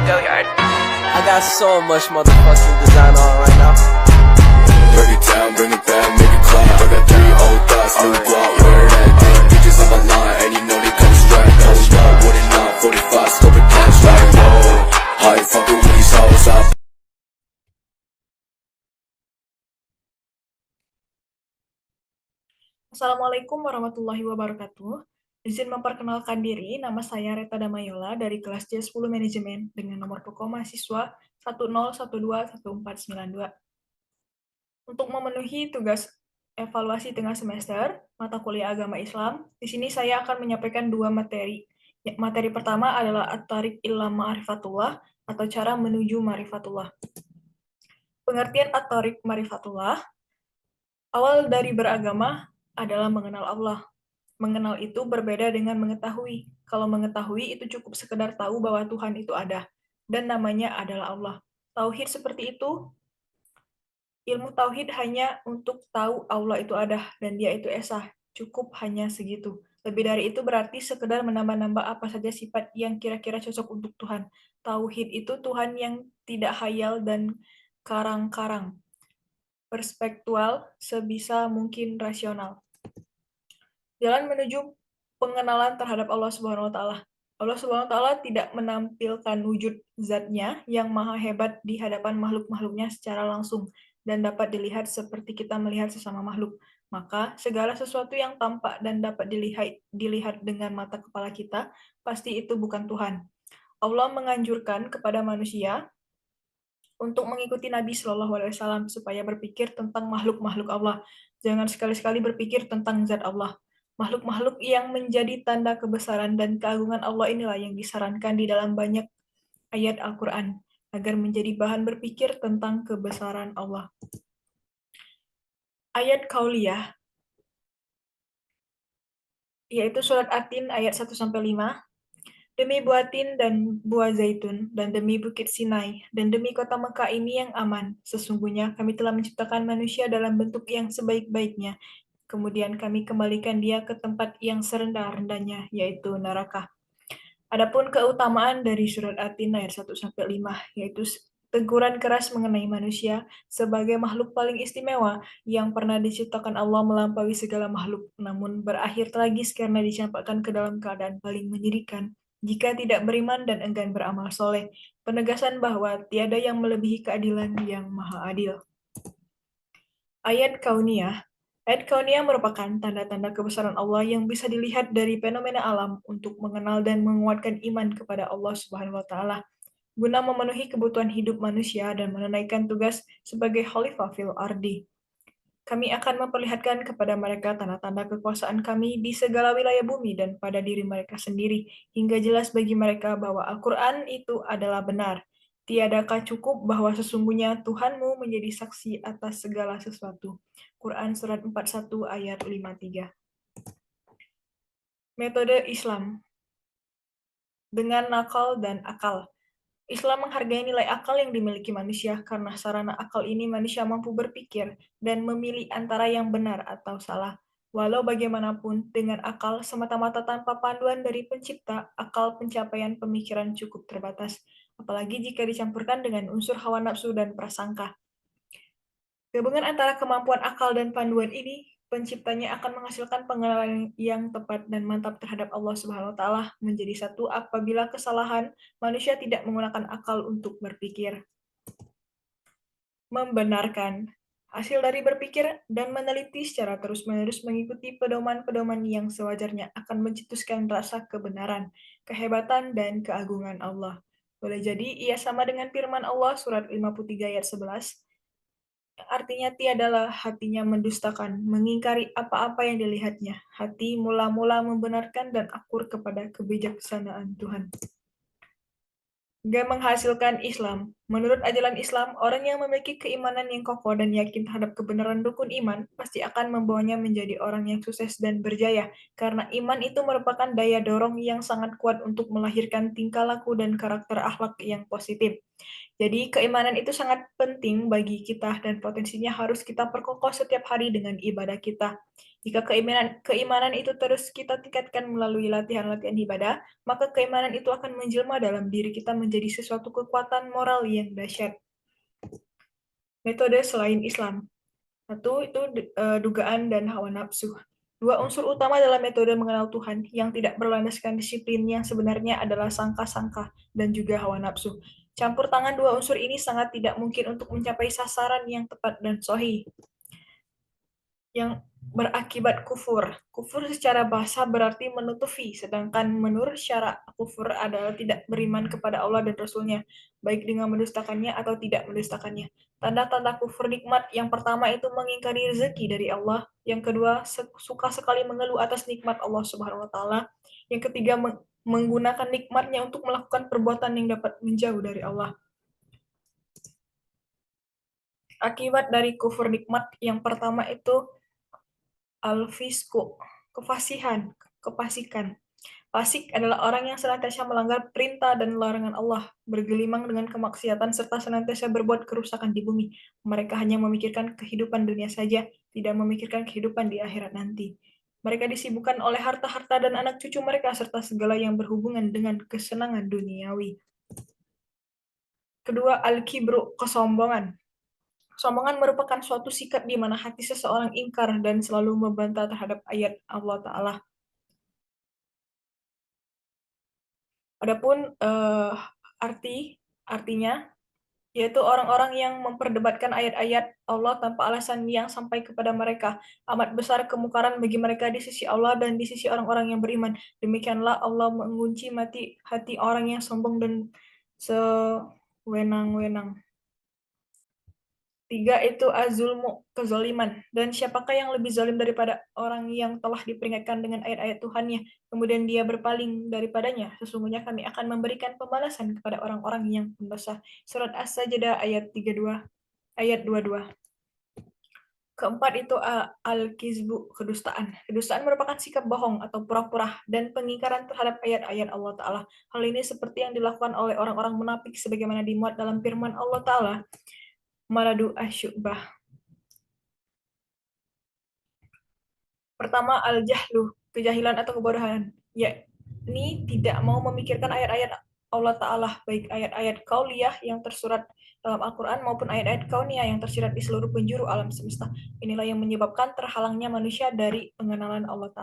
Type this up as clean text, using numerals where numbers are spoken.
I got so much motherfucking design on right now. Break it down, bring it back, make it clap. I got 3 old thoughts, new guap, wear that thing. Bitches on my line, and you know they come straight. Hold up, what it not, 45, scope it cash like whoa. How you fucking with these hoes up? Assalamualaikum warahmatullahi wabarakatuh. Izin memperkenalkan diri, nama saya Reta Damayola dari kelas C10 Manajemen dengan nomor pokok mahasiswa 101211492. Untuk memenuhi tugas evaluasi tengah semester mata kuliah agama Islam, di sini saya akan menyampaikan 2 materi. Materi pertama adalah At-Thariq ila Ma'rifatullah atau cara menuju Ma'rifatullah. Pengertian At-Thariq Ma'rifatullah, awal dari beragama adalah mengenal Allah. Mengenal itu berbeda dengan mengetahui. Kalau mengetahui itu cukup sekedar tahu bahwa Tuhan itu ada, dan namanya adalah Allah. Tauhid seperti itu, ilmu tauhid hanya untuk tahu Allah itu ada, dan dia itu esa. Cukup hanya segitu. Lebih dari itu berarti sekedar menambah-nambah apa saja sifat yang kira-kira cocok untuk Tuhan. Tauhid itu Tuhan yang tidak hayal dan karang-karang. Perspektual sebisa mungkin rasional. Jalan menuju pengenalan terhadap Allah Subhanahu wa taala. Allah Subhanahu wa taala tidak menampilkan wujud zatnya yang maha hebat di hadapan makhluk-makhluknya secara langsung dan dapat dilihat seperti kita melihat sesama makhluk. Maka segala sesuatu yang tampak dan dapat dilihat dengan mata kepala kita, pasti itu bukan Tuhan. Allah menganjurkan kepada manusia untuk mengikuti Nabi Shallallahu Alaihi Wasallam supaya berpikir tentang makhluk-makhluk Allah. Jangan sekali-sekali berpikir tentang zat Allah. Makhluk-makhluk yang menjadi tanda kebesaran dan keagungan Allah inilah yang disarankan di dalam banyak ayat Al-Quran, agar menjadi bahan berpikir tentang kebesaran Allah. Ayat Qauliyah, yaitu surat At-Tin ayat 1-5, demi buah tin dan buah zaitun, dan demi bukit Sinai, dan demi kota Mekah ini yang aman, sesungguhnya kami telah menciptakan manusia dalam bentuk yang sebaik-baiknya, kemudian kami kembalikan dia ke tempat yang serendah-rendahnya, yaitu neraka. Adapun keutamaan dari surat At-Tin ayat 1-5, yaitu teguran keras mengenai manusia sebagai makhluk paling istimewa yang pernah diciptakan Allah melampaui segala makhluk, namun berakhir tragis karena dicampakkan ke dalam keadaan paling menyedihkan jika tidak beriman dan enggan beramal soleh. Penegasan bahwa tiada yang melebihi keadilan yang maha adil. Ayat Kauniyah. Ayat Kauniyah merupakan tanda-tanda kebesaran Allah yang bisa dilihat dari fenomena alam untuk mengenal dan menguatkan iman kepada Allah Subhanahu wa taala, guna memenuhi kebutuhan hidup manusia dan menunaikan tugas sebagai khalifah fil ardi. Kami akan memperlihatkan kepada mereka tanda-tanda kekuasaan kami di segala wilayah bumi dan pada diri mereka sendiri, hingga jelas bagi mereka bahwa Al-Quran itu adalah benar. Tiadakah cukup bahwa sesungguhnya Tuhanmu menjadi saksi atas segala sesuatu. Quran Surat 41 ayat 53. Metode Islam dengan nakal dan akal. Islam menghargai nilai akal yang dimiliki manusia karena sarana akal ini manusia mampu berpikir dan memilih antara yang benar atau salah. Walau bagaimanapun, dengan akal semata-mata tanpa panduan dari pencipta, akal pencapaian pemikiran cukup terbatas, apalagi jika dicampurkan dengan unsur hawa nafsu dan prasangka. Gabungan antara kemampuan akal dan panduan ini, penciptanya akan menghasilkan pengenalan yang tepat dan mantap terhadap Allah Subhanahu wa taala menjadi satu apabila kesalahan manusia tidak menggunakan akal untuk berpikir. Membenarkan. Hasil dari berpikir dan meneliti secara terus-menerus mengikuti pedoman-pedoman yang sewajarnya akan mencetuskan rasa kebenaran, kehebatan, dan keagungan Allah. Boleh jadi ia sama dengan firman Allah surat 53 ayat 11, artinya tiadalah hatinya mendustakan, mengingkari apa-apa yang dilihatnya. Hati mula-mula membenarkan dan akur kepada kebijaksanaan Tuhan. Gak menghasilkan Islam. Menurut ajaran Islam, orang yang memiliki keimanan yang kokoh dan yakin terhadap kebenaran rukun iman pasti akan membawanya menjadi orang yang sukses dan berjaya, karena iman itu merupakan daya dorong yang sangat kuat untuk melahirkan tingkah laku dan karakter akhlak yang positif. Jadi keimanan itu sangat penting bagi kita dan potensinya harus kita perkokoh setiap hari dengan ibadah kita. Jika keimanan itu terus kita tingkatkan melalui latihan-latihan ibadah, maka keimanan itu akan menjelma dalam diri kita menjadi sesuatu kekuatan moral yang dahsyat. Metode selain Islam. Satu itu dugaan dan hawa nafsu. Dua unsur utama dalam metode mengenal Tuhan yang tidak berlandaskan disiplin yang sebenarnya adalah sangka-sangka dan juga hawa nafsu. Campur tangan dua unsur ini sangat tidak mungkin untuk mencapai sasaran yang tepat dan sahih. Yang berakibat kufur. Kufur secara bahasa berarti menutupi, sedangkan menurut syara kufur adalah tidak beriman kepada Allah dan Rasulnya, baik dengan mendustakannya atau tidak mendustakannya. Tanda-tanda kufur nikmat yang pertama itu mengingkari rezeki dari Allah, yang kedua suka sekali mengeluh atas nikmat Allah Subhanahu wa taala, yang ketiga menggunakan nikmatnya untuk melakukan perbuatan yang dapat menjauh dari Allah. Akibat dari kufur nikmat yang pertama itu al-fisku, kefasikan. Fasik adalah orang yang senantiasa melanggar perintah dan larangan Allah, bergelimang dengan kemaksiatan serta senantiasa berbuat kerusakan di bumi. Mereka hanya memikirkan kehidupan dunia saja, tidak memikirkan kehidupan di akhirat nanti. Mereka disibukkan oleh harta-harta dan anak cucu mereka serta segala yang berhubungan dengan kesenangan duniawi. Kedua, al-kibru, kesombongan. Kesombongan merupakan suatu sikap di mana hati seseorang ingkar dan selalu membantah terhadap ayat Allah Ta'ala. Adapun artinya yaitu orang-orang yang memperdebatkan ayat-ayat Allah tanpa alasan yang sampai kepada mereka. Amat besar kemungkaran bagi mereka di sisi Allah dan di sisi orang-orang yang beriman. Demikianlah Allah mengunci hati orang yang sombong dan sewenang-wenang. 3 itu az-zulmu, kezaliman. Dan siapakah yang lebih zalim daripada orang yang telah diperingatkan dengan ayat-ayat Tuhannya, kemudian dia berpaling daripadanya? Sesungguhnya kami akan memberikan pembalasan kepada orang-orang yang pendosa. Surat As-Sajdah ayat 22. Keempat itu al-kizbu, kedustaan. Kedustaan merupakan sikap bohong atau pura-pura dan pengingkaran terhadap ayat-ayat Allah Ta'ala. Hal ini seperti yang dilakukan oleh orang-orang munafik sebagaimana dimuat dalam firman Allah Ta'ala, Maradu Asyubah. Pertama, al-jahlu, kejahilan atau kebodohan, yakni tidak mau memikirkan ayat-ayat Allah Ta'ala, baik ayat-ayat kauliyah yang tersurat dalam Al-Quran maupun ayat-ayat kauniyah yang tersirat di seluruh penjuru alam semesta. Inilah yang menyebabkan terhalangnya manusia dari pengenalan Allah Ta'ala.